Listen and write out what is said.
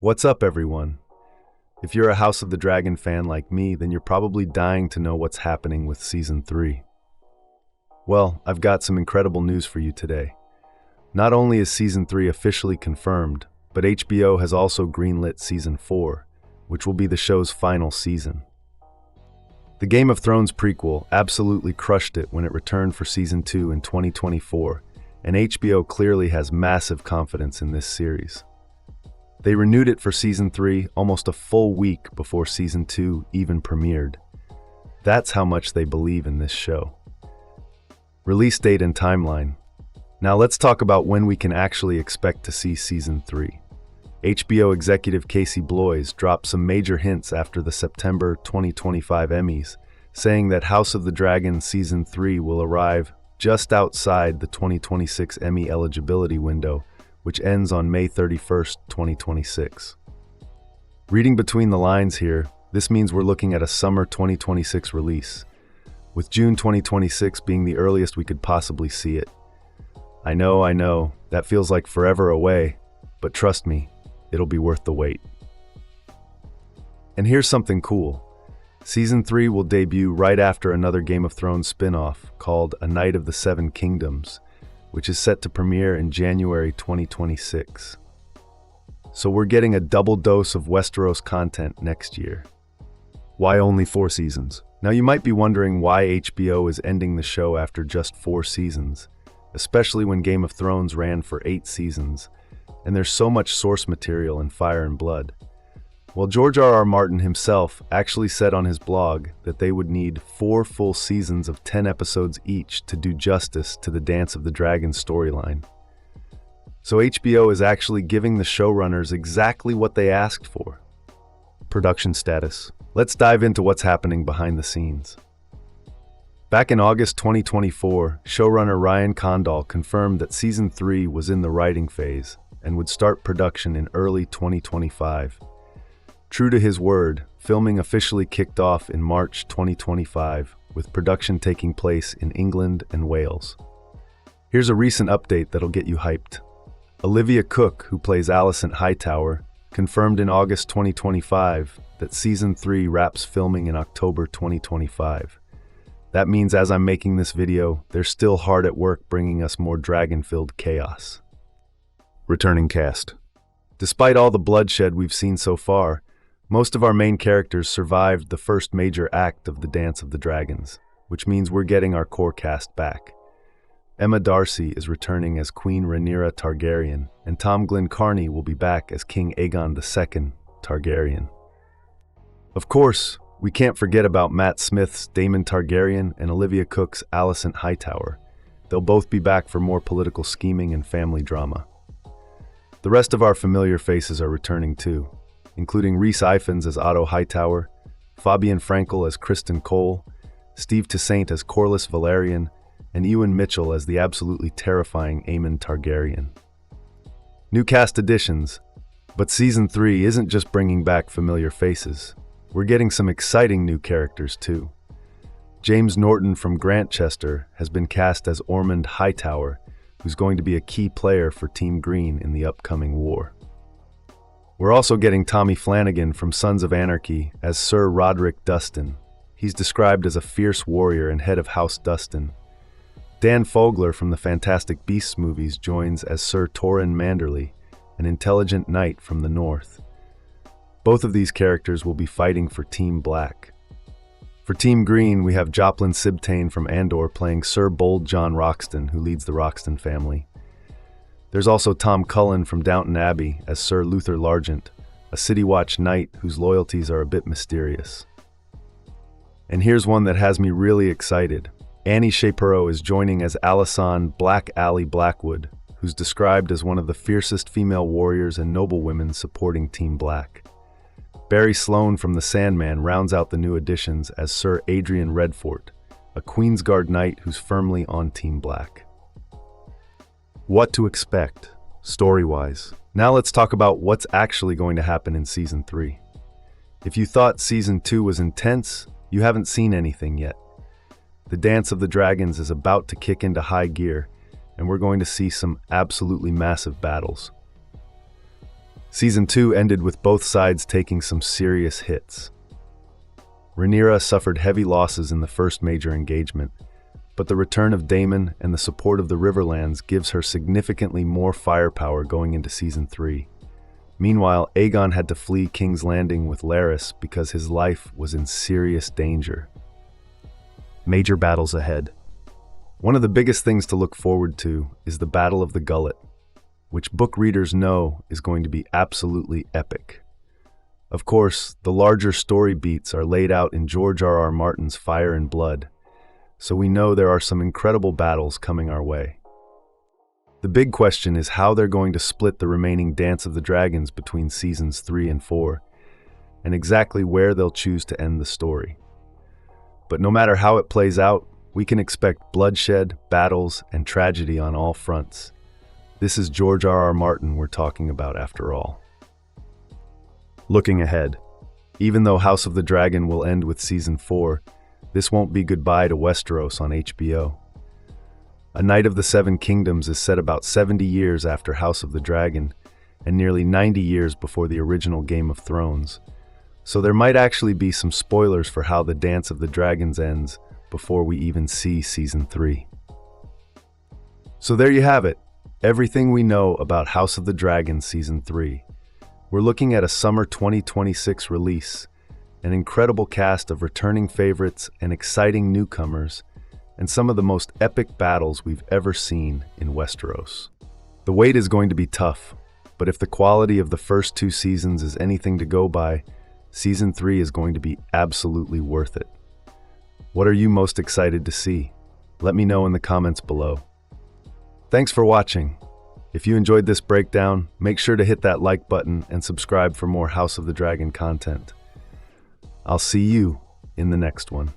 What's up, everyone? If you're a House of the Dragon fan like me, then you're probably dying to know what's happening with Season 3. Well, I've got some incredible news for you today. Not only is Season 3 officially confirmed, but HBO has also greenlit Season 4, which will be the show's final season. The Game of Thrones prequel absolutely crushed it when it returned for Season 2 in 2024, and HBO clearly has massive confidence in this series. They renewed it for Season 3 almost a full week before Season 2 even premiered. That's how much they believe in this show. Release date and timeline. Now let's talk about when we can actually expect to see Season 3. HBO executive Casey Bloys dropped some major hints after the September 2025 Emmys, saying that House of the Dragon Season 3 will arrive just outside the 2026 Emmy eligibility window, which ends on May 31st, 2026. Reading between the lines here, this means we're looking at a summer 2026 release, with June 2026 being the earliest we could possibly see it. I know, that feels like forever away, but trust me, it'll be worth the wait. And here's something cool. Season 3 will debut right after another Game of Thrones spin-off called A Night of the Seven Kingdoms, which is set to premiere in January 2026. So we're getting a double dose of Westeros content next year. Why only 4 seasons? Now you might be wondering why HBO is ending the show after just 4 seasons, especially when Game of Thrones ran for 8 seasons, and there's so much source material in Fire and Blood. Well, George R.R. Martin himself actually said on his blog that they would need 4 full seasons of 10 episodes each to do justice to the Dance of the Dragon storyline. So HBO is actually giving the showrunners exactly what they asked for. Production status. Let's dive into what's happening behind the scenes. Back in August 2024, showrunner Ryan Condal confirmed that Season 3 was in the writing phase and would start production in early 2025. True to his word, filming officially kicked off in March 2025, with production taking place in England and Wales. Here's a recent update that'll get you hyped. Olivia Cooke, who plays Alicent Hightower, confirmed in August 2025 that Season 3 wraps filming in October 2025. That means as I'm making this video, they're still hard at work bringing us more dragon-filled chaos. Returning cast. Despite all the bloodshed we've seen so far, most of our main characters survived the first major act of the Dance of the Dragons, which means we're getting our core cast back. Emma Darcy is returning as Queen Rhaenyra Targaryen, and Tom Glencairn will be back as King Aegon II Targaryen. Of course, we can't forget about Matt Smith's Daemon Targaryen and Olivia Cooke's Alicent Hightower. They'll both be back for more political scheming and family drama. The rest of our familiar faces are returning too, including Rhys Ifans as Otto Hightower, Fabian Frankel as Criston Cole, Steve Toussaint as Corlys Velaryon, and Ewan Mitchell as the absolutely terrifying Aemon Targaryen. New cast additions, but Season 3 isn't just bringing back familiar faces. We're getting some exciting new characters too. James Norton from Grantchester has been cast as Ormond Hightower, who's going to be a key player for Team Green in the upcoming war. We're also getting Tommy Flanagan from Sons of Anarchy as Sir Roderick Dustin. He's described as a fierce warrior and head of House Dustin. Dan Fogler from the Fantastic Beasts movies joins as Sir Torrin Manderley, an intelligent knight from the north. Both of these characters will be fighting for Team Black. For Team Green, we have Joplin Sibtane from Andor playing Sir Bold John Roxton, who leads the Roxton family. There's also Tom Cullen from Downton Abbey as Sir Luther Largent, a City Watch knight whose loyalties are a bit mysterious. And here's one that has me really excited. Annie Shapiro is joining as Alysanne Black Alley Blackwood, who's described as one of the fiercest female warriors and noblewomen supporting Team Black. Barry Sloane from The Sandman rounds out the new additions as Sir Adrian Redfort, a Queensguard knight who's firmly on Team Black. What to expect, story-wise. Now let's talk about what's actually going to happen in Season 3. If you thought Season 2 was intense, you haven't seen anything yet. The Dance of the Dragons is about to kick into high gear, and we're going to see some absolutely massive battles. Season 2 ended with both sides taking some serious hits. Rhaenyra suffered heavy losses in the first major engagement, but the return of Daemon and the support of the Riverlands gives her significantly more firepower going into Season 3. Meanwhile, Aegon had to flee King's Landing with Larys because his life was in serious danger. Major battles ahead. One of the biggest things to look forward to is the Battle of the Gullet, which book readers know is going to be absolutely epic. Of course, the larger story beats are laid out in George R.R. Martin's Fire and Blood, so we know there are some incredible battles coming our way. The big question is how they're going to split the remaining Dance of the Dragons between Seasons 3 and 4, and exactly where they'll choose to end the story. But no matter how it plays out, we can expect bloodshed, battles, and tragedy on all fronts. This is George R.R. Martin we're talking about after all. Looking ahead, even though House of the Dragon will end with Season 4, this won't be goodbye to Westeros on HBO. A Night of the Seven Kingdoms is set about 70 years after House of the Dragon, and nearly 90 years before the original Game of Thrones. So there might actually be some spoilers for how the Dance of the Dragons ends before we even see Season 3. So there you have it, everything we know about House of the Dragon Season 3. We're looking at a summer 2026 release, an incredible cast of returning favorites and exciting newcomers, and some of the most epic battles we've ever seen in Westeros. The wait is going to be tough, but if the quality of the first 2 seasons is anything to go by, Season 3 is going to be absolutely worth it. What are you most excited to see? Let me know in the comments below. Thanks for watching. If you enjoyed this breakdown, make sure to hit that like button and subscribe for more House of the Dragon content. I'll see you in the next one.